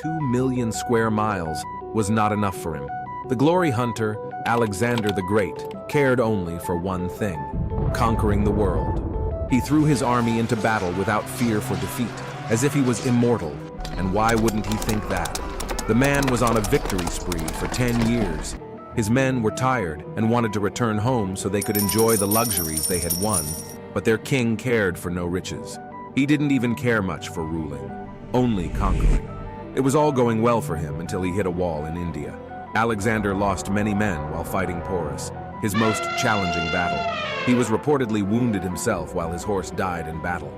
2 million square miles was not enough for him. The glory hunter, Alexander the Great, cared only for one thing: conquering the world. He threw his army into battle without fear for defeat, as if he was immortal, and why wouldn't he think that? The man was on a victory spree for 10 years. His men were tired and wanted to return home so they could enjoy the luxuries they had won, but their king cared for no riches. He didn't even care much for ruling, only conquering. It was all going well for him until he hit a wall in India. Alexander lost many men while fighting Porus, his most challenging battle. He was reportedly wounded himself while his horse died in battle.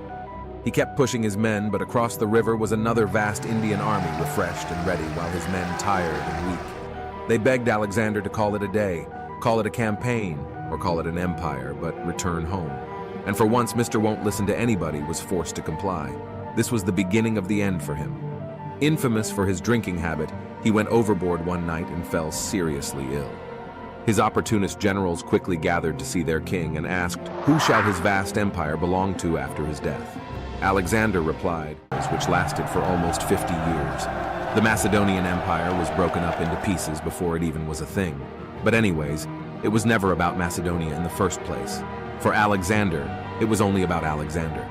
He kept pushing his men, but across the river was another vast Indian army refreshed and ready while his men tired and weak. They begged Alexander to call it a day, call it a campaign, or call it an empire, but return home. And for once, Mr. Won't Listen to Anybody was forced to comply. This was the beginning of the end for him. Infamous for his drinking habit, he went overboard one night and fell seriously ill. His opportunist generals quickly gathered to see their king and asked, "Who shall his vast empire belong to after his death?" Alexander replied, which lasted for almost 50 years. The Macedonian Empire was broken up into pieces before it even was a thing. But anyways, it was never about Macedonia in the first place. For Alexander, it was only about Alexander.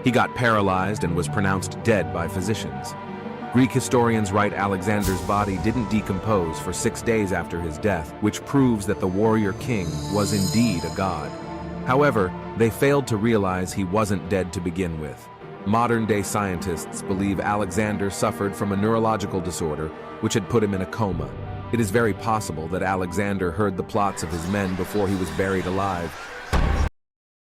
He got paralyzed and was pronounced dead by physicians. Greek historians write Alexander's body didn't decompose for 6 days after his death, which proves that the warrior king was indeed a god. However, they failed to realize he wasn't dead to begin with. Modern-day scientists believe Alexander suffered from a neurological disorder which had put him in a coma. It is very possible that Alexander heard the plots of his men before he was buried alive,